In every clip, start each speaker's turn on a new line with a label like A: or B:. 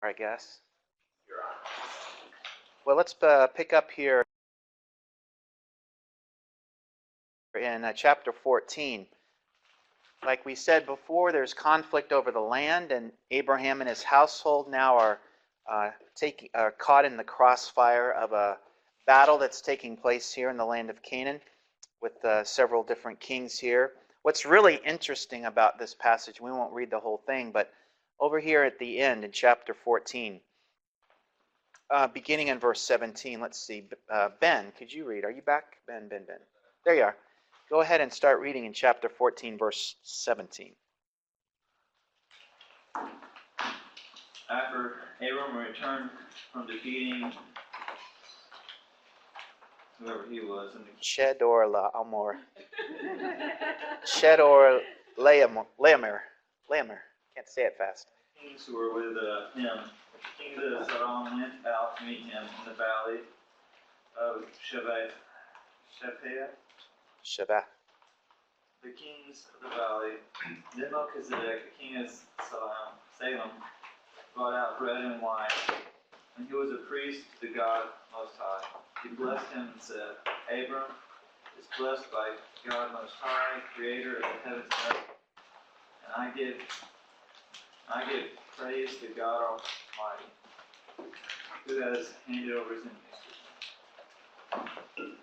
A: I guess. Well, let's pick up here in chapter 14. Like we said before, there's conflict over the land, and Abraham and his household now are caught in the crossfire of a battle that's taking place here in the land of Canaan with several different kings here. What's really interesting about this passage, we won't read the whole thing, but over here at the end in chapter 14, beginning in verse 17, let's see. Ben, could you read? Are you back? Ben. There you are. Go ahead and start reading in chapter 14, verse 17.
B: After Abram returned from defeating whoever he was in the
A: Chedorlaomer. Chedorlaomer. Can't say it fast.
B: kings who were with him, the kings of Sodom went out to meet him in the valley of Sheba. The kings of the valley. Then Melchizedek, the king of Salem, brought out bread and wine, and he was a priest to the God Most High. He blessed him and said, Abram is blessed by God Most High, creator of the heavens and earth, and I give praise to God Almighty, who has handed over his enemies to him.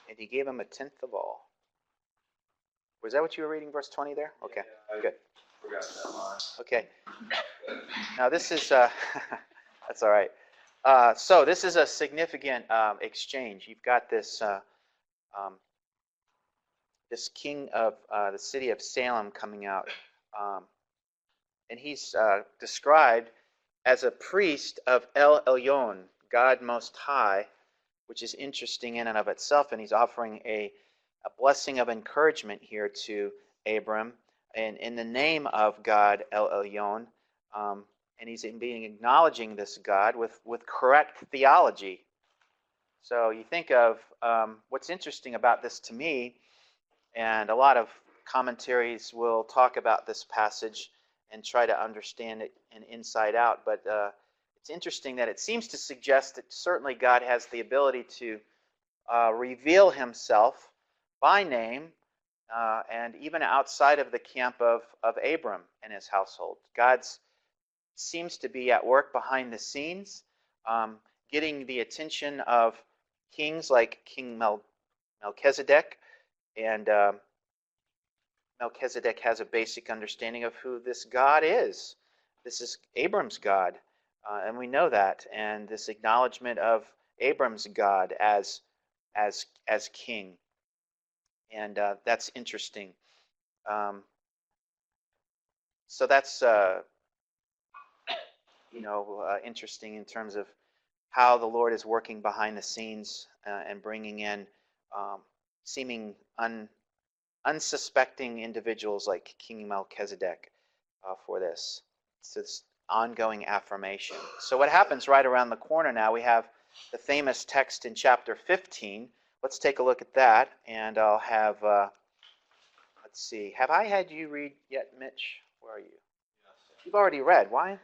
A: And he gave him a tenth of all. Was that what you were reading, verse 20 there? Okay,
B: yeah,
A: good.
B: Forgot that line.
A: Okay. Now this is, that's all right. So this is a significant exchange. You've got this this king of the city of Salem coming out, and he's described as a priest of El Elyon, God Most High, which is interesting in and of itself, and he's offering a blessing of encouragement here to Abram, and in the name of God El Elyon, and he's acknowledging this God with correct theology. So you think of what's interesting about this to me, and a lot of commentaries will talk about this passage and try to understand it inside out, but it's interesting that it seems to suggest that certainly God has the ability to reveal himself by name, and even outside of the camp of Abram and his household. God seems to be at work behind the scenes, getting the attention of kings like King Melchizedek, and Melchizedek has a basic understanding of who this God is. This is Abram's God, and we know that, and this acknowledgement of Abram's God as king. And that's interesting. So that's interesting in terms of how the Lord is working behind the scenes and bringing in seeming unsuspecting individuals like King Melchizedek for this. It's this ongoing affirmation. So what happens right around the corner now, we have the famous text in chapter 15. Let's take a look at that, and I'll have, let's see, have I had you read yet, Mitch? Where are you? You've already read. Why?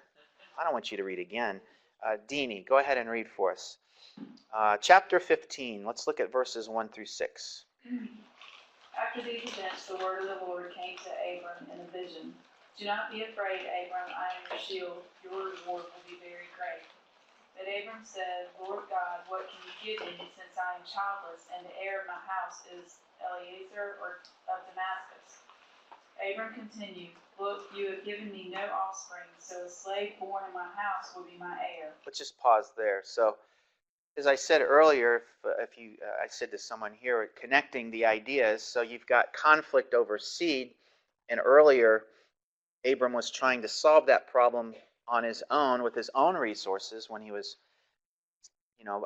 A: I don't want you to read again. Deanie, go ahead and read for us. Chapter 15, let's look at verses 1 through 6.
C: After these events, the word of the Lord came to Abram in a vision. Do not be afraid, Abram, I am your shield. Your reward will be very great. But Abram said, Lord God, what can you give me since I am childless, and the heir of my house is Eliezer of Damascus? Abram continued, Look, you have given me no offspring, so a slave born in my house will be my heir.
A: Let's just pause there. So, as I said earlier, I said to someone here, connecting the ideas, so you've got conflict over seed, and earlier Abram was trying to solve that problem on his own with his own resources when he was,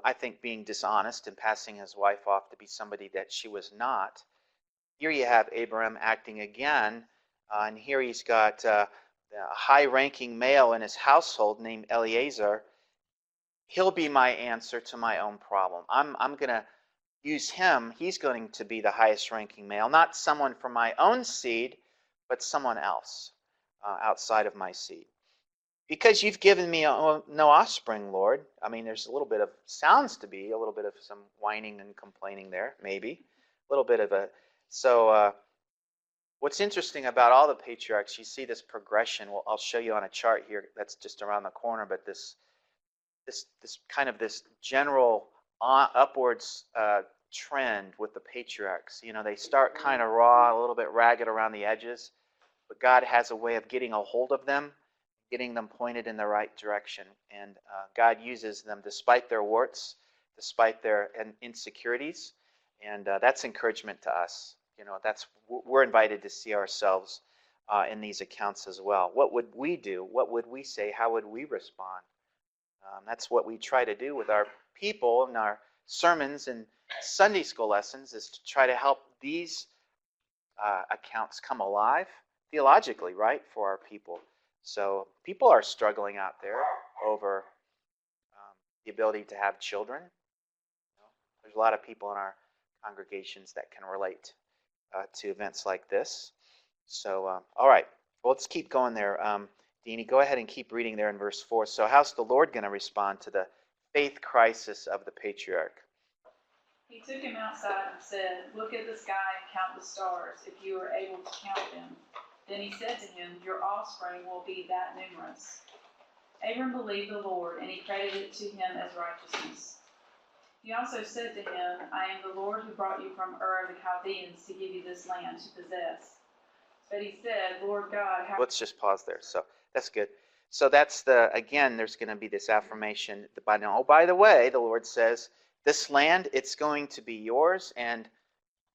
A: I think being dishonest and passing his wife off to be somebody that she was not. Here you have Abram acting again, and here he's got a high-ranking male in his household named Eliezer. He'll be my answer to my own problem. I'm going to use him. He's going to be the highest-ranking male, not someone from my own seed, but someone else outside of my seed. because you've given me no offspring, Lord. I mean, there's a little bit of, sounds to be, a little bit of some whining and complaining there, maybe. A little bit of a, so what's interesting about all the patriarchs, you see this progression. Well, I'll show you on a chart here that's just around the corner, but this kind of this general upwards trend with the patriarchs. You know, they start kind of raw, a little bit ragged around the edges, but God has a way of getting a hold of them, getting them pointed in the right direction. And God uses them despite their warts, despite their insecurities. And that's encouragement to us. You know, we're invited to see ourselves in these accounts as well. What would we do? What would we say? How would we respond? That's what we try to do with our people and our sermons and Sunday school lessons, is to try to help these accounts come alive theologically, right, for our people. So people are struggling out there over the ability to have children. You know, there's a lot of people in our congregations that can relate to events like this. So, all right, well, let's keep going there. Deanie, go ahead and keep reading there in verse 4. So how's the Lord going to respond to the faith crisis of the patriarch?
C: He took him outside and said, "Look at the sky and count the stars, if you are able to count them." Then he said to him, "Your offspring will be that numerous." Abram believed the Lord, and he credited it to him as righteousness. He also said to him, "I am the Lord who brought you from Ur of the Chaldeans to give you this land to possess." But he said, "Lord God, how..."
A: Let's just pause there. So that's good. So that's again, there's going to be this affirmation. Oh, by the way, the Lord says, this land, it's going to be yours, and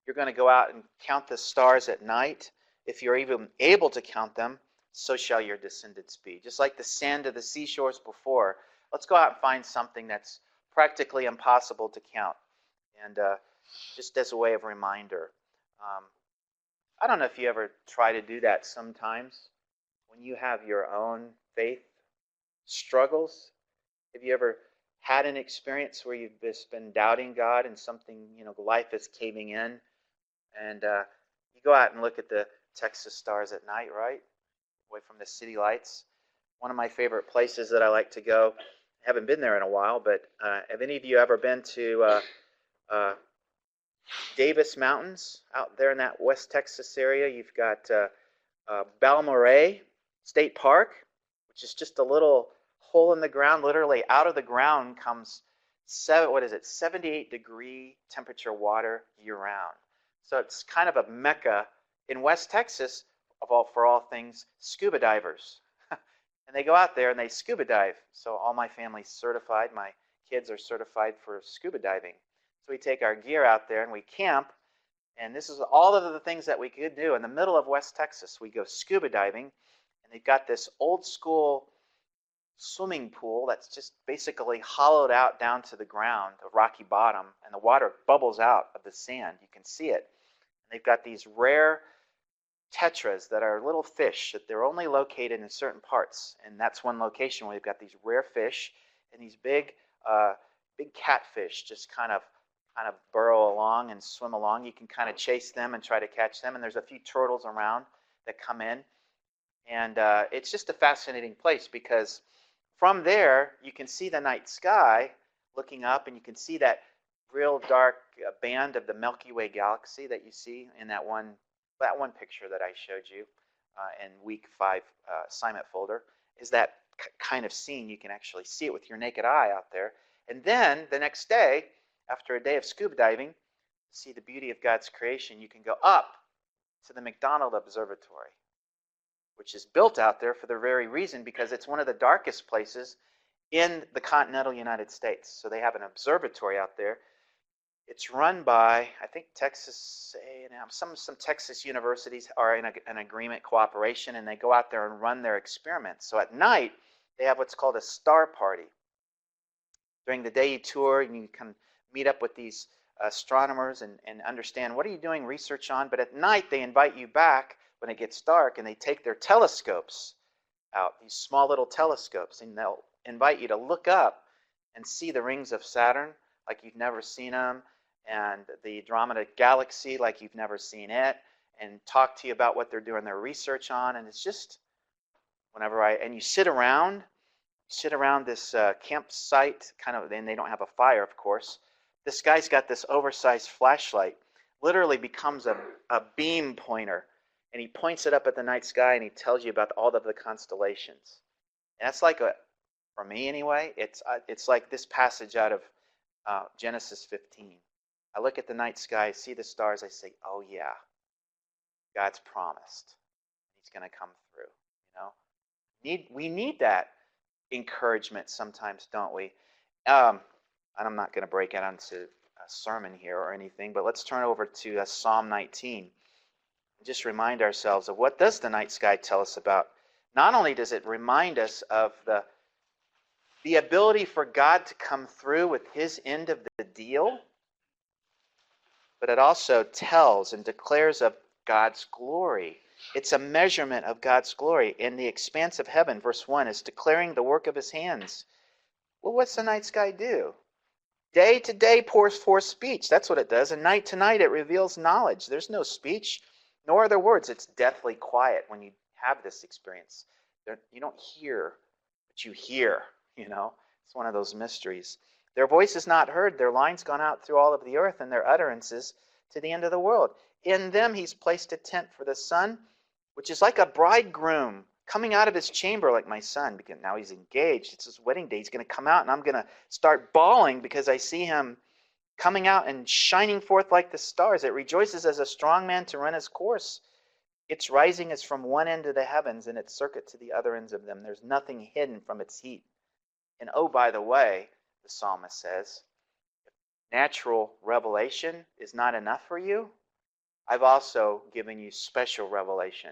A: you're going to go out and count the stars at night. If you're even able to count them, so shall your descendants be. Just like the sand of the seashores before, let's go out and find something that's practically impossible to count. And just as a way of reminder, I don't know if you ever try to do that sometimes when you have your own faith struggles. Have you ever had an experience where you've just been doubting God and something, life is caving in, and you go out and look at the Texas stars at night, right? Away from the city lights. One of my favorite places that I like to go, I haven't been there in a while, but have any of you ever been to Davis Mountains out there in that West Texas area? You've got Balmorhea State Park, which is just a little hole in the ground. Literally out of the ground comes 78-degree temperature water year-round. So it's kind of a mecca in West Texas for all things scuba divers. And they go out there and they scuba dive. So all my family's certified. My kids are certified for scuba diving. So we take our gear out there and we camp. And this is all of the things that we could do. In the middle of West Texas, we go scuba diving. And they've got this old school swimming pool that's just basically hollowed out down to the ground, a rocky bottom. And the water bubbles out of the sand. You can see it. And they've got these rare tetras that are little fish that they're only located in certain parts. And that's one location where they've got these rare fish and these big catfish just kind of burrow along and swim along. You can kind of chase them and try to catch them. And there's a few turtles around that come in. And it's just a fascinating place because from there you can see the night sky looking up, and you can see that real dark band of the Milky Way galaxy that you see in that one picture that I showed you in week 5 assignment folder. Is that kind of scene. You can actually see it with your naked eye out there. And then the next day, after a day of scuba diving, to see the beauty of God's creation, you can go up to the McDonald Observatory, which is built out there for the very reason because it's one of the darkest places in the continental United States. So they have an observatory out there. It's run by, I think, Texas A&M. Some Texas universities are in an agreement cooperation, and they go out there and run their experiments. So at night, they have what's called a star party. During the day you tour, and you can meet up with these astronomers and understand what are you doing research on. But at night, they invite you back when it gets dark, and they take their telescopes out, these small little telescopes, and they'll invite you to look up and see the rings of Saturn like you've never seen them, and the Andromeda Galaxy like you've never seen it, and talk to you about what they're doing their research on. And it's just and you sit around this campsite, kind of, and they don't have a fire, of course. This guy's got this oversized flashlight, literally becomes a beam pointer, and he points it up at the night sky, and he tells you about all of the constellations. And that's like for me anyway, it's like this passage out of Genesis 15. I look at the night sky, see the stars, I say, oh yeah, God's promised. He's going to come through. We need that encouragement sometimes, don't we? And I'm not going to break it onto a sermon here or anything, but let's turn over to Psalm 19. Just remind ourselves of what does the night sky tell us about. Not only does it remind us of the ability for God to come through with his end of the deal, but it also tells and declares of God's glory. It's a measurement of God's glory. In the expanse of heaven, verse 1, is declaring the work of his hands. Well, what's the night sky do? Day to day pours forth speech. That's what it does. And night to night it reveals knowledge. There's no speech, nor are there words. It's deathly quiet when you have this experience. You don't hear, but you hear, It's one of those mysteries. Their voice is not heard. Their line's gone out through all of the earth, and their utterances to the end of the world. In them he's placed a tent for the sun, which is like a bridegroom coming out of his chamber, like my son, because now he's engaged. It's his wedding day. He's going to come out, and I'm going to start bawling because I see him coming out and shining forth like the stars. It rejoices as a strong man to run his course. Its rising is from one end of the heavens, and its circuit to the other ends of them. There's nothing hidden from its heat. And oh, by the way, the psalmist says, if natural revelation is not enough for you, I've also given you special revelation.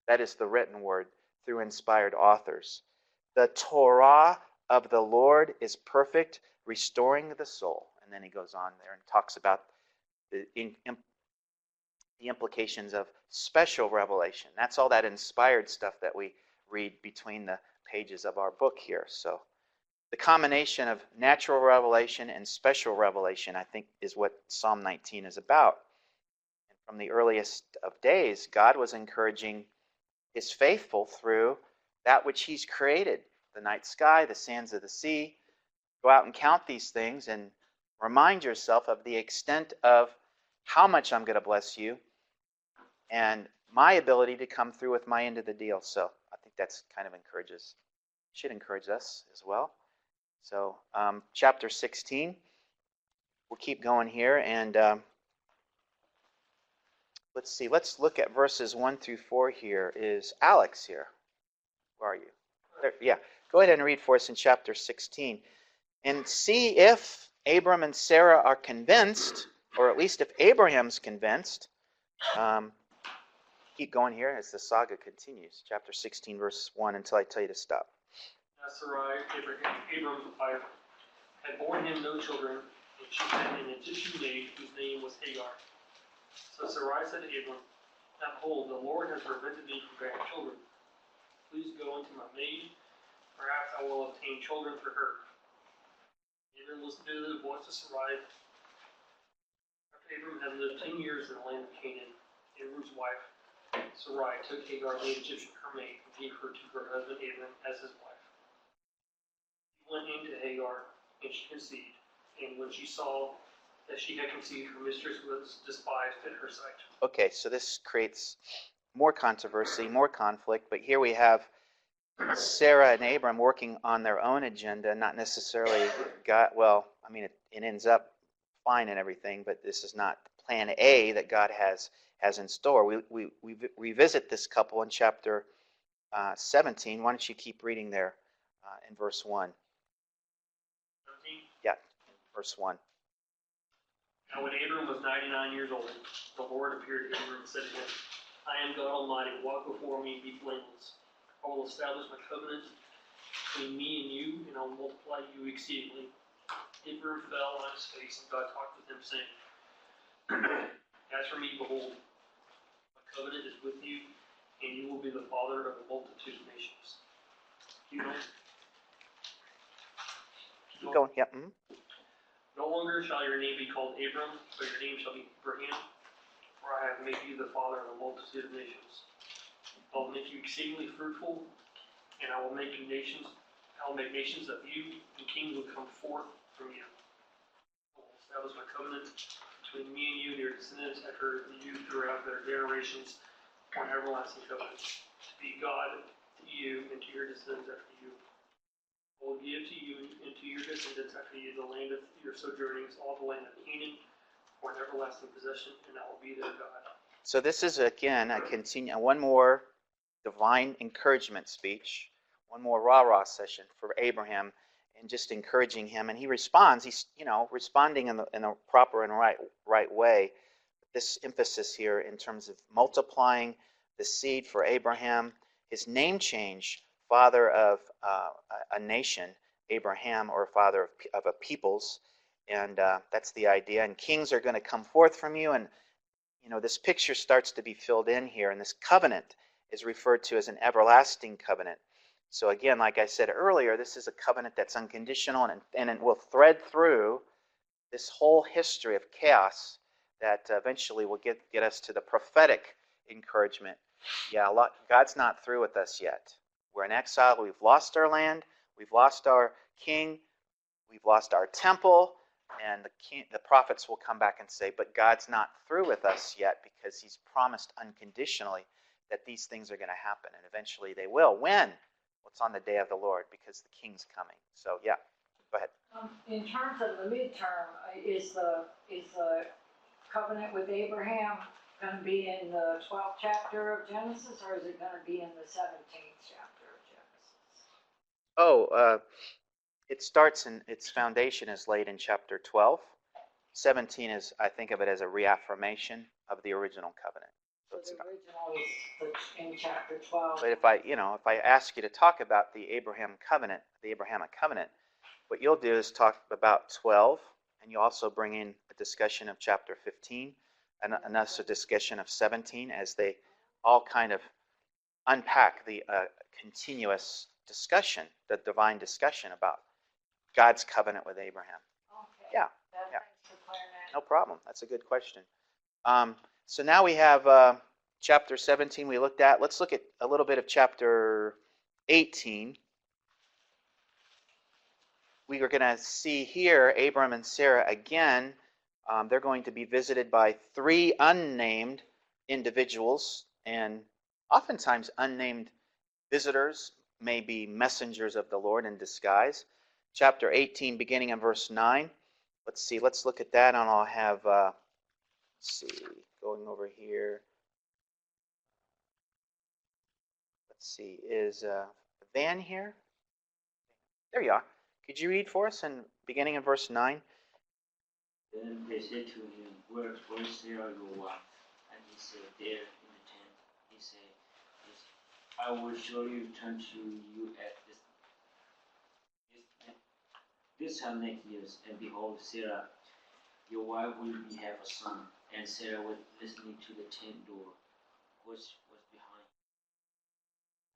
A: That is the written word through inspired authors. The Torah of the Lord is perfect, restoring the soul. And then he goes on there and talks about the implications of special revelation. That's all that inspired stuff that we read between the pages of our book here. So the combination of natural revelation and special revelation, I think, is what Psalm 19 is about. And from the earliest of days, God was encouraging his faithful through that which he's created, the night sky, the sands of the sea. Go out and count these things and remind yourself of the extent of how much I'm going to bless you and my ability to come through with my end of the deal. So I think that's kind of should encourage us as well. So chapter 16, we'll keep going here, and let's see. Let's look at verses 1 through 4 here. Is Alex here? Where are you? There, yeah. Go ahead and read for us in chapter 16. And see if Abram and Sarah are convinced, or at least if Abraham's convinced. Keep going here as the saga continues. Chapter 16, verse 1, until I tell you to stop.
D: Now Sarai, Abram's wife, had borne him no children, and she had an Egyptian maid whose name was Hagar. So Sarai said to Abram, now behold, the Lord has prevented me from bearing children. Please go unto my maid, perhaps I will obtain children for her. Abram listened to the voice of Sarai. After Abram had lived 10 years in the land of Canaan, Abram's wife, Sarai, took Hagar the Egyptian, her maid, and gave her to her husband Abram as his wife. He went in to Hagar, and she conceived. And when she saw that she had conceived, her mistress was despised in her sight.
A: Okay, so this creates more controversy, more conflict, but here we have Sarah and Abram working on their own agenda, not necessarily God. Well, I mean, it ends up fine and everything, but this is not plan A that God has in store. We revisit this couple in chapter 17. Why don't you keep reading there in verse 1?
D: 17?
A: Yeah, verse 1.
D: Now when Abram was 99 years old, the Lord appeared to Abram and said to him, I am God Almighty, walk before me and be blameless. I will establish my covenant between me and you, and I will multiply you exceedingly. Abram fell on his face, and God talked with him, saying, As for me, behold, my covenant is with you, and you will be the father of a multitude of nations. Keep
A: going. Yep. Mm-hmm.
D: No longer shall your name be called Abram, but your name shall be Abraham, for I have made you the father of a multitude of nations. I will make you exceedingly fruitful, and I will make nations of you, and kings will come forth from you. I will establish my covenant between me and you and your descendants after you throughout their generations, for an everlasting covenant, to be God to you and to your descendants after you. I will give to you and to your descendants after you the land of your sojournings, all the land of Canaan, for an everlasting possession, and I will be their God.
A: So this is, again, one more divine encouragement speech, one more rah-rah session for Abraham, and just encouraging him. And he responds. He's, responding in the proper and right way. This emphasis here in terms of multiplying the seed for Abraham, his name change, father of a nation, Abraham, or father of a peoples, and that's the idea. And kings are going to come forth from you, and this picture starts to be filled in here, and this covenant is referred to as an everlasting covenant. So again, like I said earlier, this is a covenant that's unconditional, and it will thread through this whole history of chaos that eventually will get us to the prophetic encouragement. Yeah, God's not through with us yet. We're in exile. We've lost our land. We've lost our king. We've lost our temple. And the prophets will come back and say, but God's not through with us yet, because he's promised unconditionally that these things are going to happen. And eventually they will. When? Well, it's on the day of the Lord, because the king's coming. So, yeah, go ahead.
E: In terms of the midterm, is the covenant with Abraham going to be in the 12th chapter of Genesis, or is it going to be in the 17th chapter of Genesis?
A: It starts in its foundation is laid in chapter 12. 17 is, I think of it as a reaffirmation of the original covenant.
E: So the original is in chapter 12.
A: But if I ask you to talk about the Abrahamic covenant, what you'll do is talk about 12, and you also bring in a discussion of chapter 15, and another discussion of 17, as they all kind of unpack the continuous discussion, the divine discussion about God's covenant with Abraham.
E: Okay.
A: Yeah.
E: Thanks for clearing that.
A: No problem. That's a good question. So now we have chapter 17 we looked at. Let's look at a little bit of chapter 18. We are going to see here Abram and Sarah again. They're going to be visited by 3 unnamed individuals, and oftentimes unnamed visitors may be messengers of the Lord in disguise. Chapter 18, beginning in verse 9. Let's look at that, and I'll have, going over here. Is Van here? There you are. Could you read for us, beginning in verse 9?
F: Then they said to him, Where is Sarah your wife? And he said, There in the tent. He said, I will surely return to you at this time next year, and behold, Sarah, your wife, will have a son. And Sarah was listening to the tent door, which was behind.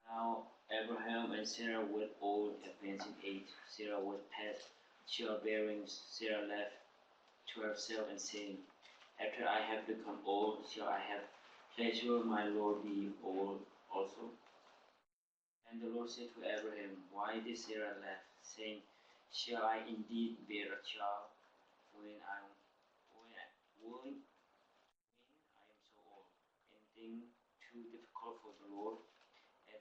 F: Now Abraham and Sarah were old, advanced in age. Sarah was past childbearing. Sarah laughed to herself and saying, After I have become old, shall I have pleasure my Lord be old also? And the Lord said to Abraham, Why did Sarah laugh, saying, Shall I indeed bear a child when I am so old? Anything too difficult for the Lord? At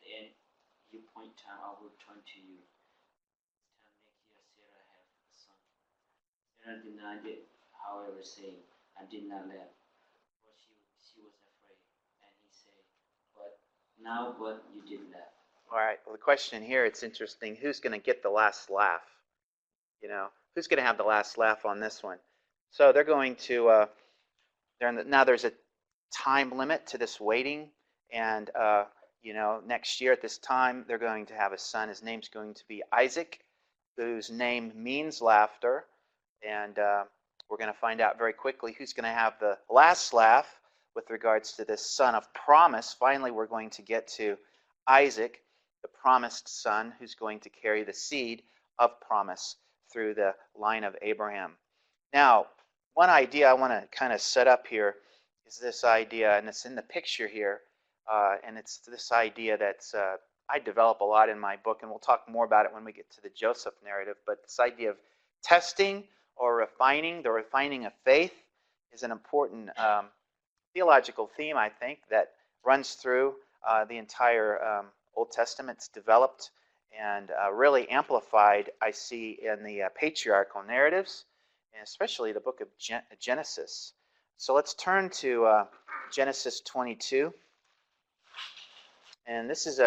F: the appointed time I will return to you. This time next year Sarah had a son. Sarah denied it, however, saying, I did not laugh, for she was afraid. And he said, But you did laugh.
A: All right. Well, the question here, it's interesting. Who's going to get the last laugh? Who's going to have the last laugh on this one? So they're going to. Now there's a time limit to this waiting, and next year at this time they're going to have a son. His name's going to be Isaac, whose name means laughter, and we're going to find out very quickly who's going to have the last laugh with regards to this son of promise. Finally, we're going to get to Isaac, the promised son, who's going to carry the seed of promise through the line of Abraham. Now, one idea I want to kind of set up here is this idea, and it's in the picture here, and it's this idea that I develop a lot in my book, and we'll talk more about it when we get to the Joseph narrative. But this idea of testing or refining, the refining of faith, is an important theological theme, I think, that runs through the entire Old Testament. It's developed and really amplified, I see, in the patriarchal narratives, and especially the book of Genesis. So let's turn to Genesis 22. And this is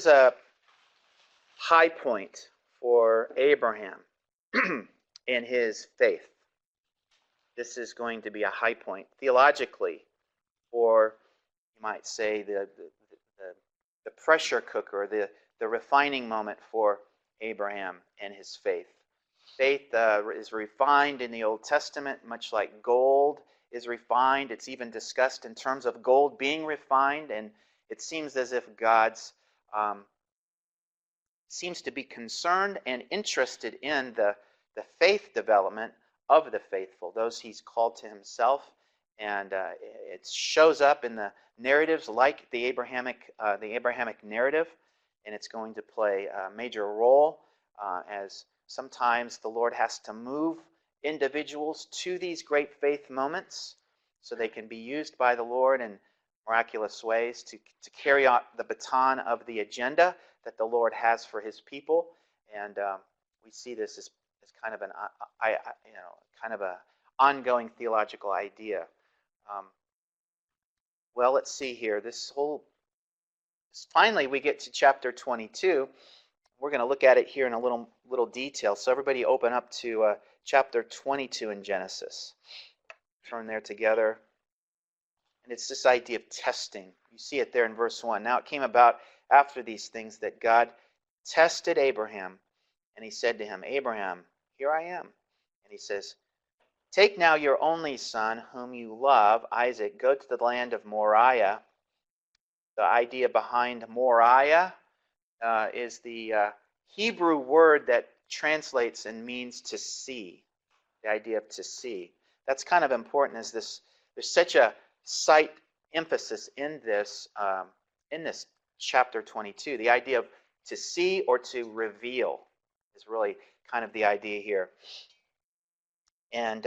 A: a high point for Abraham in his faith. This is going to be a high point theologically, or you might say the pressure cooker, the refining moment for Abraham and his faith. Faith is refined in the Old Testament, much like gold is refined. It's even discussed in terms of gold being refined, and it seems as if God seems to be concerned and interested in the faith development of the faithful, those he's called to himself. And it shows up in the narratives like the Abrahamic narrative, and it's going to play a major role as sometimes the Lord has to move individuals to these great faith moments so they can be used by the Lord in miraculous ways to carry out the baton of the agenda that the Lord has for his people. And we see this as kind of an ongoing theological idea. Well, let's see here. Finally, we get to chapter 22. We're going to look at it here in a little detail. So everybody open up to chapter 22 in Genesis. Turn there together. And it's this idea of testing. You see it there in verse 1. Now it came about after these things that God tested Abraham, and he said to him, Abraham, here I am. And he says, take now your only son, whom you love, Isaac, go to the land of Moriah. The idea behind Moriah is the Hebrew word that translates and means to see. The idea of to see. That's kind of important, as there's such a slight emphasis in this chapter 22. The idea of to see or to reveal is really kind of the idea here. And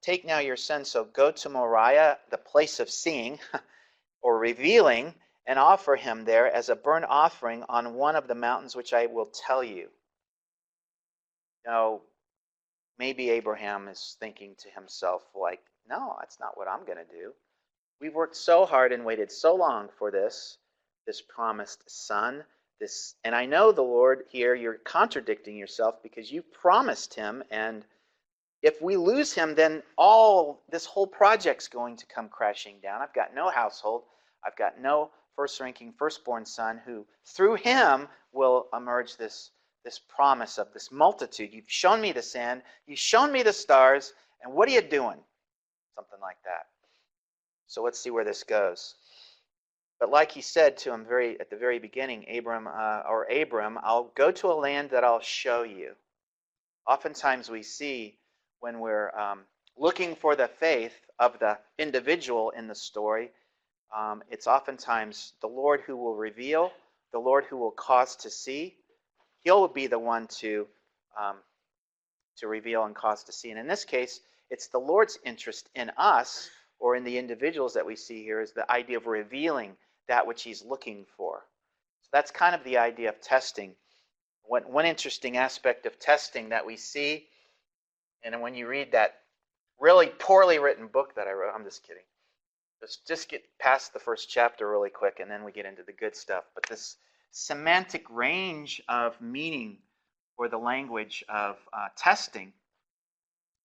A: take now your son, so go to Moriah, the place of seeing or revealing, and offer him there as a burnt offering on one of the mountains which I will tell you. Now, maybe Abraham is thinking to himself, like, no, that's not what I'm going to do. We've worked so hard and waited so long for this promised son. And I know, the Lord, here you're contradicting yourself because you promised him, and if we lose him, then this whole project's going to come crashing down. I've got no household. I've got no first-ranking firstborn son who, through him, will emerge this promise of this multitude. You've shown me the sand. You've shown me the stars. And what are you doing? Something like that. So let's see where this goes. But like he said to him at the very beginning, Abram, I'll go to a land that I'll show you. Oftentimes we see when we're looking for the faith of the individual in the story, it's oftentimes the Lord who will reveal, the Lord who will cause to see. He'll be the one to reveal and cause to see. And in this case, it's the Lord's interest in us, or in the individuals that we see here, is the idea of revealing that which he's looking for. So that's kind of the idea of testing. One interesting aspect of testing that we see, and when you read that really poorly written book that I wrote, I'm just kidding. Just get past the first chapter really quick, and then we get into the good stuff. But this semantic range of meaning for the language of testing,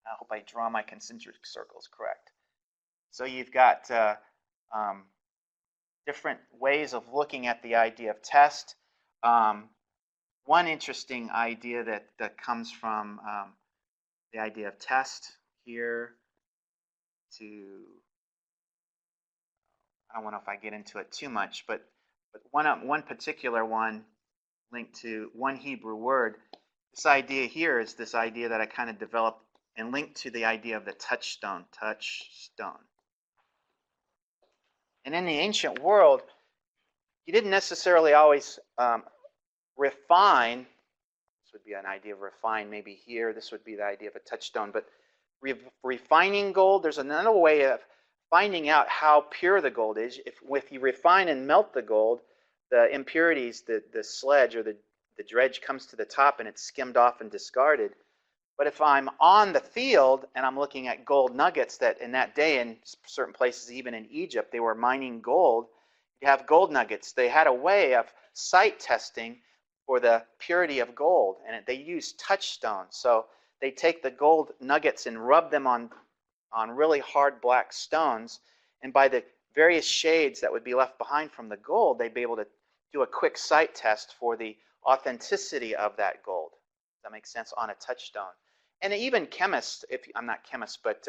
A: I hope I draw my concentric circles correct. So you've got different ways of looking at the idea of test. One interesting idea that comes from the idea of test here I don't know if I get into it too much, but one particular one linked to one Hebrew word. This idea here is this idea that I kind of developed and linked to the idea of the touchstone. And in the ancient world, He didn't necessarily always refine. This would be an idea of refine maybe here. This would be the idea of a touchstone. But refining gold, there's another way of finding out how pure the gold is. If you refine and melt the gold, the impurities, the sledge or the dredge comes to the top and it's skimmed off and discarded. But if I'm on the field and I'm looking at gold nuggets, that in that day in certain places, even in Egypt, they were mining gold. You have gold nuggets. They had a way of sight testing for the purity of gold, and they used touchstones. So they take the gold nuggets and rub them on really hard black stones, and by the various shades that would be left behind from the gold, they'd be able to do a quick sight test for the authenticity of that gold. Does that make sense? On a touchstone. And even chemists, I'm not chemists, but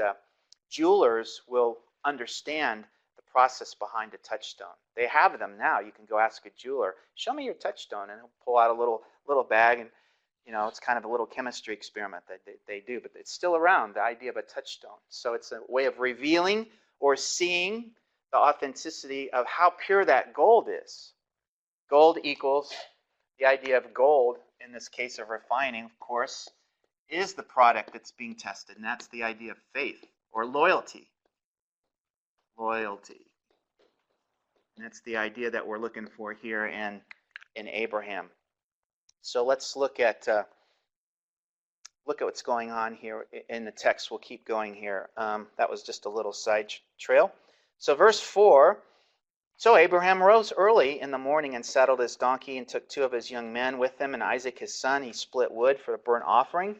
A: jewelers will understand the process behind a touchstone. They have them now. You can go ask a jeweler, show me your touchstone, and he'll pull out a little bag, and it's kind of a little chemistry experiment that they do, but it's still around, the idea of a touchstone. So it's a way of revealing or seeing the authenticity of how pure that gold is. Gold equals the idea of gold, in this case of refining, of course, is the product that's being tested, and that's the idea of faith or loyalty. Loyalty. And that's the idea that we're looking for here in Abraham. So let's look at what's going on here in the text. We'll keep going here. That was just a little side trail. So verse 4, so Abraham rose early in the morning and saddled his donkey and took 2 of his young men with him and Isaac his son. He split wood for a burnt offering.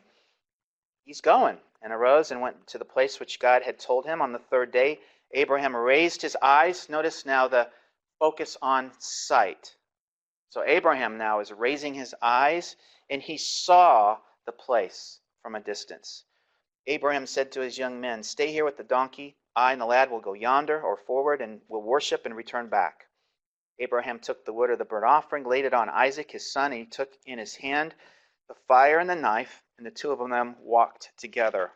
A: He's going, and arose and went to the place which God had told him. On the 3rd day, Abraham raised his eyes. Notice now the focus on sight. So Abraham now is raising his eyes, and he saw the place from a distance. Abraham said to his young men, stay here with the donkey. I and the lad will go yonder or forward, and will worship and return back. Abraham took the wood of the burnt offering, laid it on Isaac his son, and he took in his hand the fire and the knife, and the 2 of them walked together.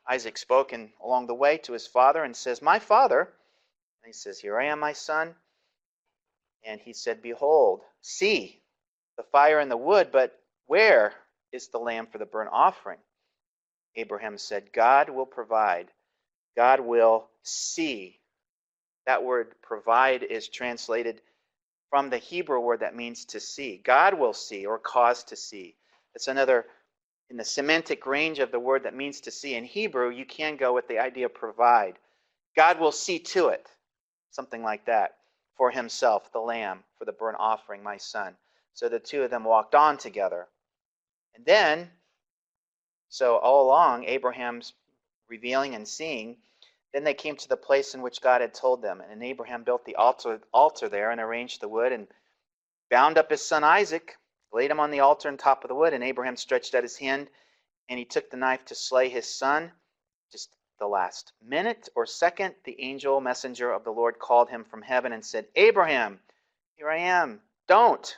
A: Isaac spoke along the way to his father and says, my father. And he says, here I am, my son. And he said, behold, see the fire and the wood, but where is the lamb for the burnt offering? Abraham said, God will provide. God will see. That word provide is translated from the Hebrew word that means to see. God will see, or cause to see. It's another, in the semantic range of the word that means to see. In Hebrew, you can go with the idea of provide. God will see to it, something like that, for himself, the lamb, for the burnt offering, my son. So the 2 of them walked on together. And then, so all along, Abraham's revealing and seeing. Then they came to the place in which God had told them. And Abraham built the altar there and arranged the wood and bound up his son Isaac, laid him on the altar on top of the wood. And Abraham stretched out his hand, and he took the knife to slay his son. Just the last minute or second, the angel messenger of the Lord called him from heaven and said, Abraham, here I am. Don't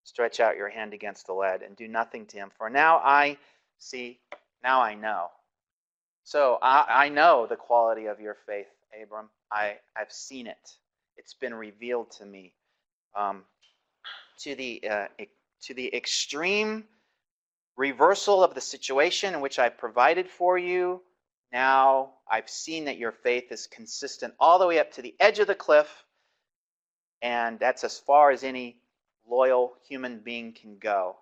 A: stretch out your hand against the lad and do nothing to him. For now I see, now I know. So I know the quality of your faith, Abram. I've seen it. It's been revealed to me. To the extreme reversal of the situation in which I provided for you, now I've seen that your faith is consistent all the way up to the edge of the cliff, and that's as far as any loyal human being can go,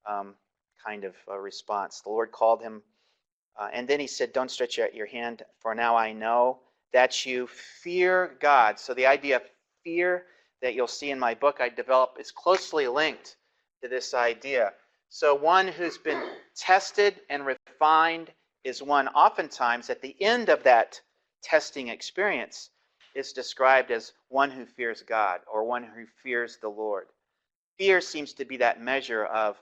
A: kind of a response. The Lord called him. And then he said, don't stretch out your hand, for now I know that you fear God. So the idea of fear that you'll see in my book I develop is closely linked to this idea. So one who's been tested and refined is one oftentimes at the end of that testing experience is described as one who fears God or one who fears the Lord. Fear seems to be that measure of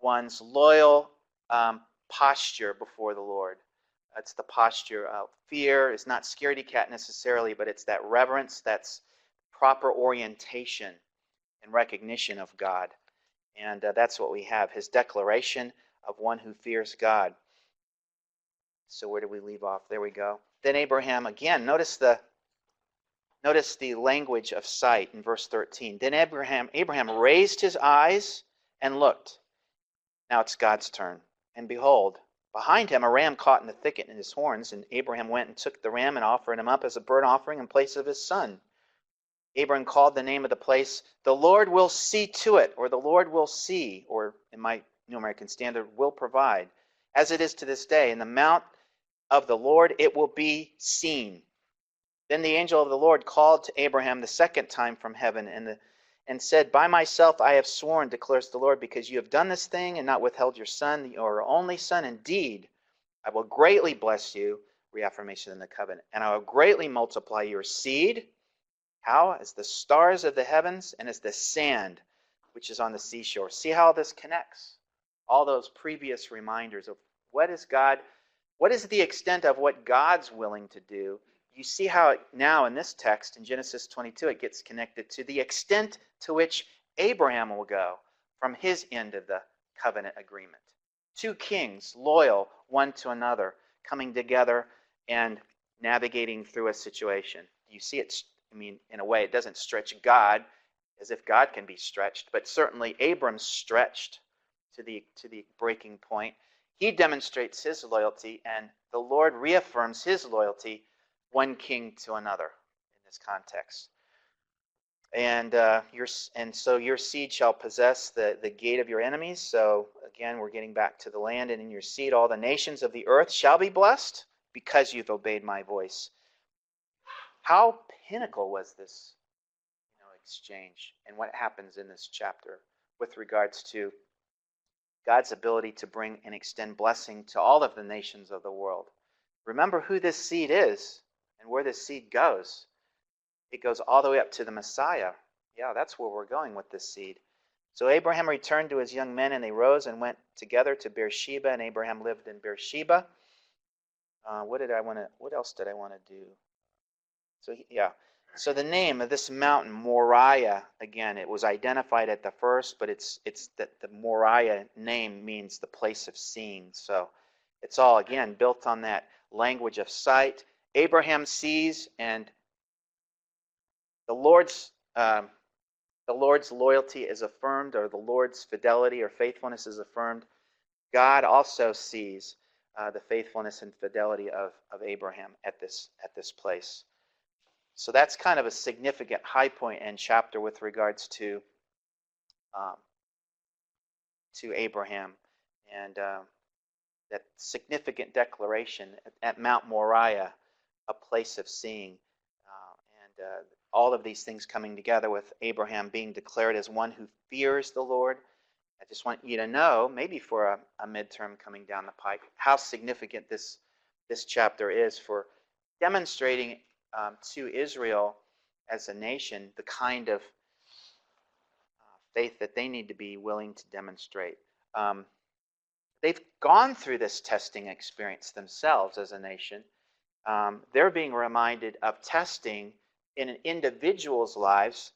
A: one's loyal posture before the Lord. It's the posture of fear. It's not scaredy cat necessarily, but it's that reverence, that's proper orientation and recognition of God. And that's what we have, his declaration of one who fears God. So where do we leave off? There we go. Then Abraham, again, notice the Notice the language of sight in verse 13. Then Abraham raised his eyes and looked. Now it's God's turn. And behold, behind him a ram caught in the thicket in his horns, and Abraham went and took the ram and offered him up as a burnt offering in place of his son. Abraham called the name of the place, "The Lord will see to it," or "the Lord will see," or in my New American Standard, "will provide," as it is to this day. In the mount of the Lord it will be seen. Then the angel of the Lord called to Abraham the second time from heaven and said, "By myself I have sworn, declares the Lord, because you have done this thing and not withheld your son, your only son. Indeed, I will greatly bless you," reaffirmation in the covenant, "and I will greatly multiply your seed." How? As the stars of the heavens and as the sand which is on the seashore. See how this connects? All those previous reminders of what is the extent of what God's willing to do. You see how now in this text, in Genesis 22, it gets connected to the extent to which Abraham will go from his end of the covenant agreement. Two kings, loyal one to another, coming together and navigating through a situation. You see it, in a way, it doesn't stretch God as if God can be stretched, but certainly Abram's stretched to the breaking point. He demonstrates his loyalty, and the Lord reaffirms his loyalty, one king to another in this context. And so your seed shall possess the gate of your enemies. So again, we're getting back to the land. And in your seed all the nations of the earth shall be blessed because you've obeyed my voice. How pinnacle was this exchange, and what happens in this chapter with regards to God's ability to bring and extend blessing to all of the nations of the world. Remember who this seed is and where this seed goes. It goes all the way up to the Messiah. Yeah, that's where we're going with this seed. So Abraham returned to his young men, and they rose and went together to Beersheba, and Abraham lived in Beersheba. What else did I want to do? So the name of this mountain, Moriah, again, it was identified at the first, but it's that the Moriah name means the place of seeing. So it's all, again, built on that language of sight. Abraham sees, and the Lord's loyalty is affirmed, or the Lord's fidelity or faithfulness is affirmed. God also sees the faithfulness and fidelity of Abraham at this place. So that's kind of a significant high point in chapter with regards to Abraham, and that significant declaration at Mount Moriah, a place of seeing, and all of these things coming together with Abraham being declared as one who fears the Lord. I just want you to know, maybe for a midterm coming down the pike, how significant this chapter is for demonstrating to Israel as a nation the kind of faith that they need to be willing to demonstrate. They've gone through this testing experience themselves as a nation. They're being reminded of testing in an individual's lives.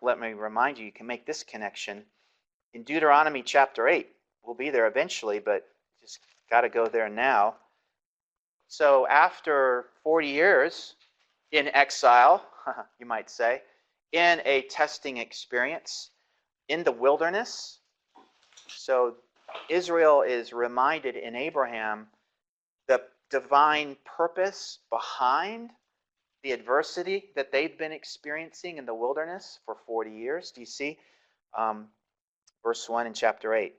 A: Let me remind you, you can make this connection. In Deuteronomy chapter 8, we'll be there eventually, but just got to go there now. So after 40 years in exile, you might say, in a testing experience in the wilderness, so Israel is reminded in Abraham the divine purpose behind the adversity that they've been experiencing in the wilderness for 40 years. Do you see? Verse 1 in chapter 8.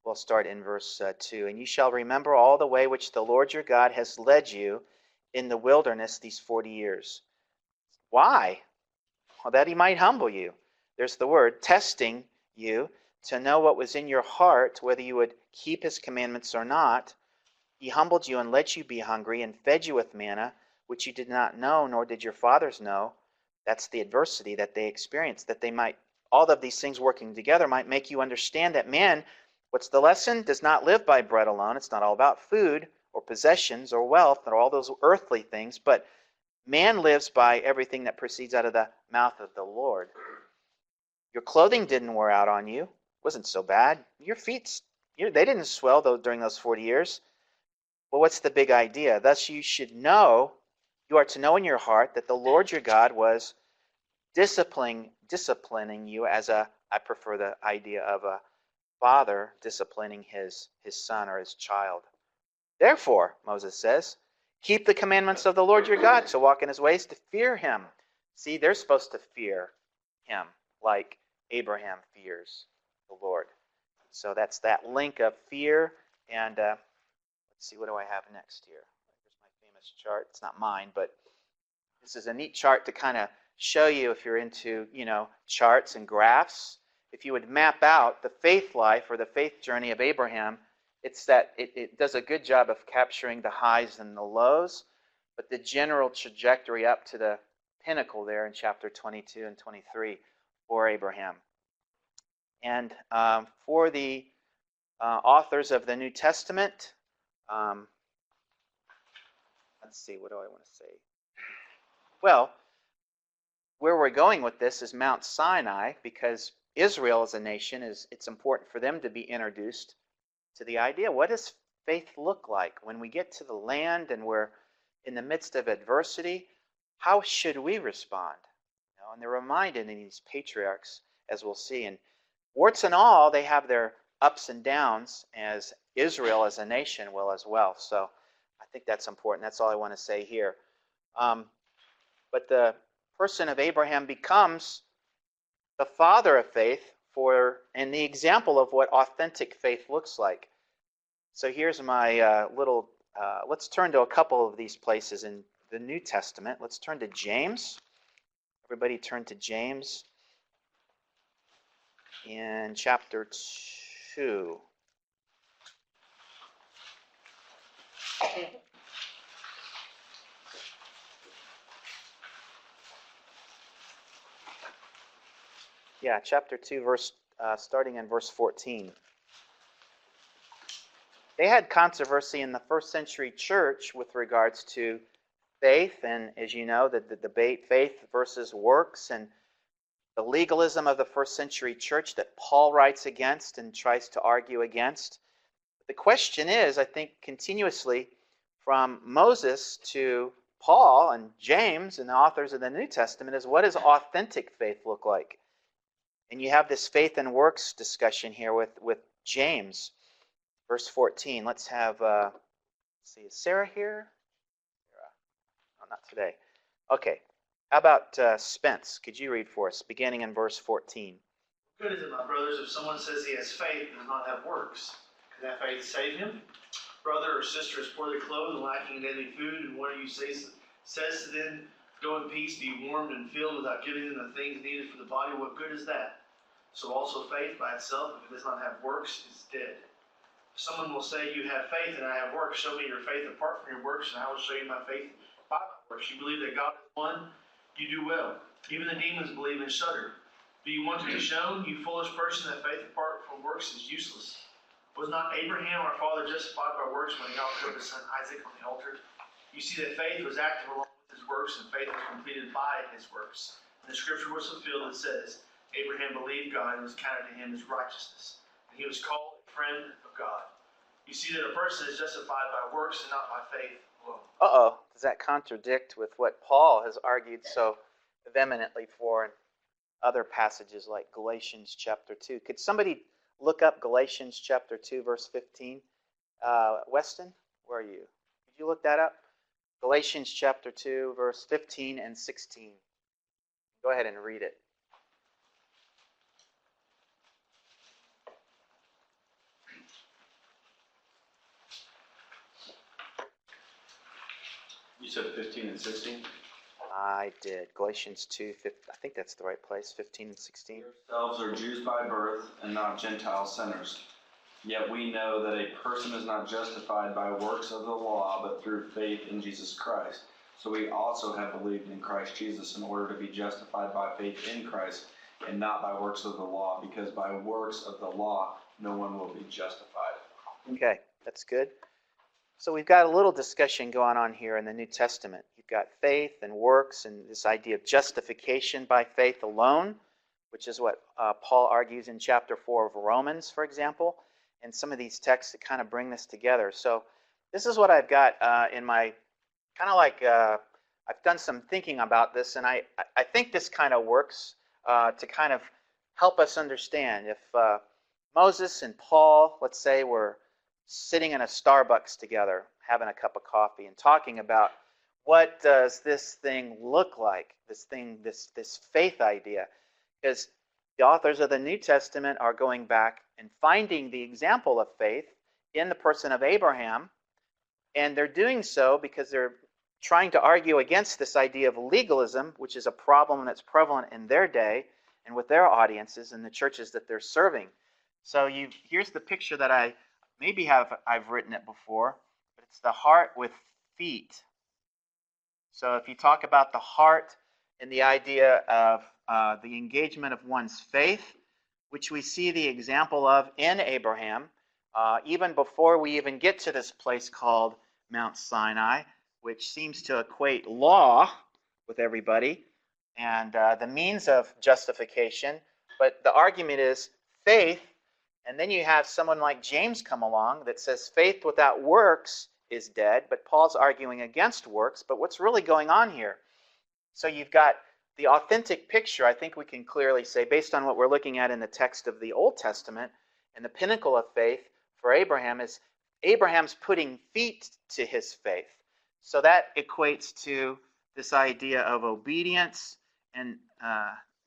A: We'll start in verse 2. "And you shall remember all the way which the Lord your God has led you in the wilderness these 40 years. Why? Well, that he might humble you. There's the word, testing you, to know what was in your heart, whether you would keep his commandments or not. He humbled you and let you be hungry and fed you with manna, which you did not know, nor did your fathers know." That's the adversity that they experienced, that they might, all of these things working together might make you understand that man, what's the lesson? Does not live by bread alone. It's not all about food or possessions or wealth or all those earthly things, but man lives by everything that proceeds out of the mouth of the Lord. Your clothing didn't wear out on you. It wasn't so bad. Your feet, they didn't swell during those 40 years. Well, what's the big idea? Thus you should know You are to know in your heart that the Lord your God was disciplining you as I prefer the idea of a father disciplining his son or his child. Therefore, Moses says, keep the commandments of the Lord your God, to walk in his ways, to fear him. See, they're supposed to fear him like Abraham fears the Lord. So that's that link of fear. And let's see, what do I have next here? Here's my famous chart. It's not mine, but this is a neat chart to kind of show you, if you're into, charts and graphs. If you would map out the faith life or the faith journey of Abraham, it's that it does a good job of capturing the highs and the lows, but the general trajectory up to the pinnacle there in chapter 22 and 23 for Abraham. And for the authors of the New Testament, let's see, what do I want to say? Well, where we're going with this is Mount Sinai, because Israel as a nation, it's important for them to be introduced to the idea, what does faith look like? When we get to the land and we're in the midst of adversity, how should we respond? And they're reminded in these patriarchs, as we'll see. And warts and all, they have their ups and downs, as Israel as a nation will as well. So I think that's important. That's all I want to say here. But the person of Abraham becomes the father of faith and the example of what authentic faith looks like. So here's my let's turn to a couple of these places in the New Testament. Let's turn to James. Everybody turn to James in chapter 2. Yeah, chapter 2, starting in verse 14. They had controversy in the first century church with regards to faith, and as you know, the debate, faith versus works, and the legalism of the first century church that Paul writes against and tries to argue against. The question is, I think, continuously from Moses to Paul and James and the authors of the New Testament, is what does authentic faith look like? And you have this faith and works discussion here with James, verse 14. Let's have, see, is Sarah here? Oh, not today. Okay. How about Spence? Could you read for us, beginning in verse 14?
G: Good is it, my brothers, if someone says he has faith and does not have works? Can that faith save him? Brother or sister is poorly clothed and lacking in daily food, and one of you says to them, go in peace, be warmed and filled, without giving them the things needed for the body, what good is that? So also faith by itself, if it does not have works, is dead. If someone will say, you have faith and I have works, show me your faith apart from your works, and I will show you my faith by my works. You believe that God is one, you do well. Even the demons believe and shudder. Do you want to be shown, you foolish person, that faith apart from works is useless? Was not Abraham our father justified by works when he offered up his son Isaac on the altar? You see that faith was active along with his works, and faith was completed by his works. And the scripture was fulfilled that says, Abraham believed God and was counted to him as righteousness. And he was called a friend of God. You see that a person is justified by works and not by faith alone.
A: Uh-oh. Does that contradict with what Paul has argued so vehemently for in other passages like Galatians chapter 2? Could somebody look up Galatians chapter 2, verse 15? Weston, where are you? Could you look that up? Galatians chapter 2, verse 15 and 16. Go ahead and read it.
H: You said 15 and 16?
A: I did. Galatians 2, I think that's the right place, 15 and 16.
H: Yourselves are Jews by birth and not Gentile sinners. Yet we know that a person is not justified by works of the law, but through faith in Jesus Christ. So we also have believed in Christ Jesus in order to be justified by faith in Christ and not by works of the law, because by works of the law no one will be justified.
A: Okay, that's good. So we've got a little discussion going on here in the New Testament. You've got faith and works and this idea of justification by faith alone, which is what Paul argues in chapter 4 of Romans, for example, and some of these texts that kind of bring this together. So this is what I've got in my kind of like I've done some thinking about this, and I think this kind of works to kind of help us understand. If Moses and Paul, let's say, were sitting in a Starbucks together, having a cup of coffee, and talking about what does this thing look like, this faith idea, because the authors of the New Testament are going back and finding the example of faith in the person of Abraham, and they're doing so because they're trying to argue against this idea of legalism, which is a problem that's prevalent in their day and with their audiences and the churches that they're serving. So here's the picture that I've written it before, but it's the heart with feet. So if you talk about the heart and the idea of the engagement of one's faith, which we see the example of in Abraham, even before we even get to this place called Mount Sinai, which seems to equate law with everybody and the means of justification. But the argument is faith, and then you have someone like James come along that says faith without works is dead, but Paul's arguing against works. But what's really going on here? So you've got the authentic picture, I think we can clearly say, based on what we're looking at in the text of the Old Testament, and the pinnacle of faith for Abraham is Abraham's putting feet to his faith. So that equates to this idea of obedience and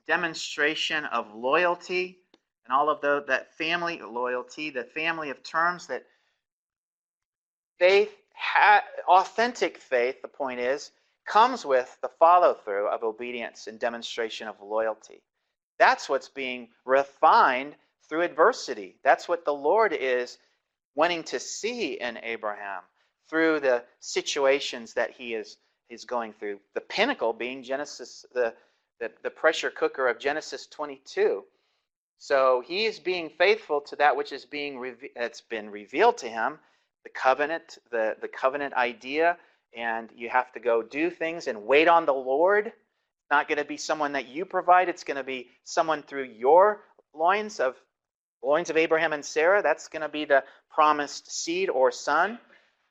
A: demonstration of loyalty, and all of that family loyalty, the family of terms that faith, authentic faith, the point is, comes with the follow-through of obedience and demonstration of loyalty. That's what's being refined through adversity. That's what the Lord is wanting to see in Abraham through the situations that he is going through. The pinnacle being Genesis, the pressure cooker of Genesis 22. So he is being faithful to that which is it's been revealed to him, the covenant, the covenant idea, and you have to go do things and wait on the Lord. It's not going to be someone that you provide. It's going to be someone through your loins of Abraham and Sarah. That's going to be the promised seed or son.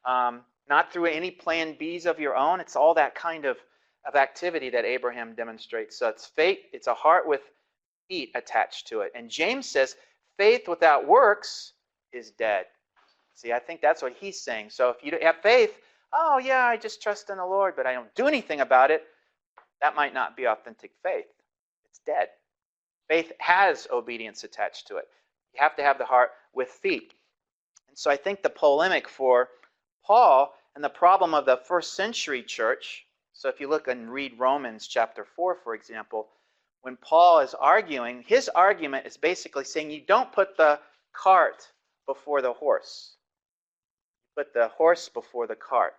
A: Not through any plan Bs of your own. It's all that kind of activity that Abraham demonstrates. So it's faith. It's a heart with feet attached to it. And James says faith without works is dead. See, I think that's what he's saying. So if you have faith, oh yeah, I just trust in the Lord, but I don't do anything about it, that might not be authentic faith. It's dead. Faith has obedience attached to it. You have to have the heart with feet. And so I think the polemic for Paul and the problem of the first century church, so if you look and read Romans chapter 4, for example, when Paul is arguing, his argument is basically saying you don't put the cart before the horse. You put the horse before the cart.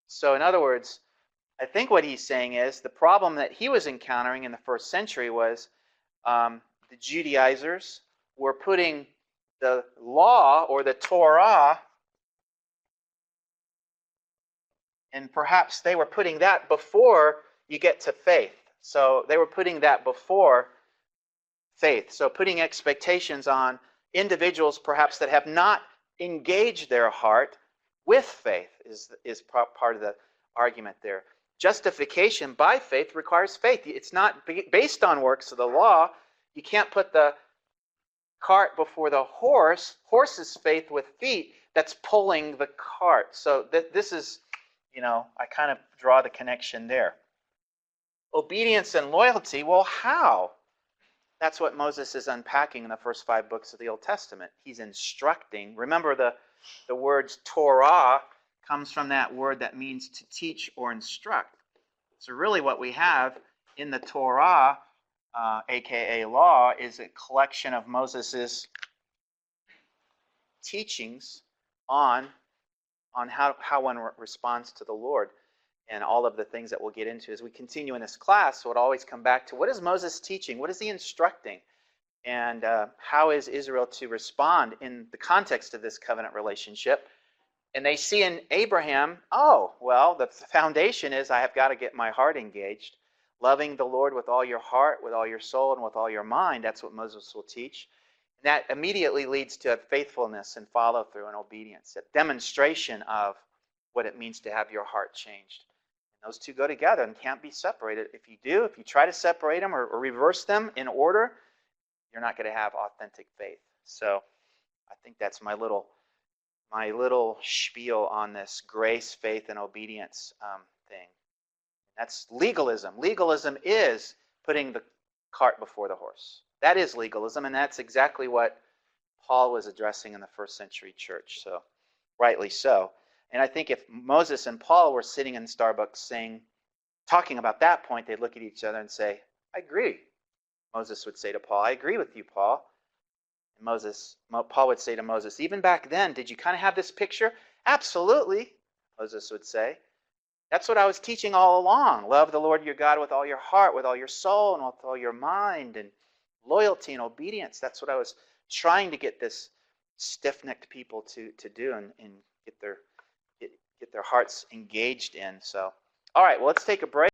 A: So in other words, I think what he's saying is the problem that he was encountering in the first century was the Judaizers were putting the law or the Torah, and perhaps they were putting that before you get to faith. So they were putting that before faith. So putting expectations on individuals perhaps that have not engaged their heart with faith is part of the argument there. Justification by faith requires faith. It's not based on works of the law. You can't put the cart before the horse. Horse is faith with feet that's pulling the cart. So this is, I kind of draw the connection there. Obedience and loyalty, well, how? That's what Moses is unpacking in the first 5 books of the Old Testament. He's instructing. Remember, the words Torah comes from that word that means to teach or instruct. So really what we have in the Torah, aka law, is a collection of Moses's teachings on how one responds to the Lord, and all of the things that we'll get into as we continue in this class. So it'll always come back to what is Moses teaching? What is he instructing? And how is Israel to respond in the context of this covenant relationship? And they see in Abraham, the foundation is I have got to get my heart engaged. Loving the Lord with all your heart, with all your soul, and with all your mind. That's what Moses will teach. And that immediately leads to faithfulness and follow-through and obedience. A demonstration of what it means to have your heart changed Those two go together and can't be separated. If you try to separate them or reverse them in order, you're not going to have authentic faith. So I think that's my little spiel on this grace, faith, and obedience thing. That's legalism. Legalism is putting the cart before the horse. That is legalism, and that's exactly what Paul was addressing in the first century church. So, rightly so. And I think if Moses and Paul were sitting in Starbucks talking about that point, they'd look at each other and say, I agree. Moses would say to Paul, I agree with you, Paul. And Paul would say to Moses, even back then, did you kind of have this picture? Absolutely, Moses would say. That's what I was teaching all along. Love the Lord your God with all your heart, with all your soul, and with all your mind, and loyalty and obedience. That's what I was trying to get this stiff-necked people to do and get their hearts engaged in. So, all right, well, let's take a break.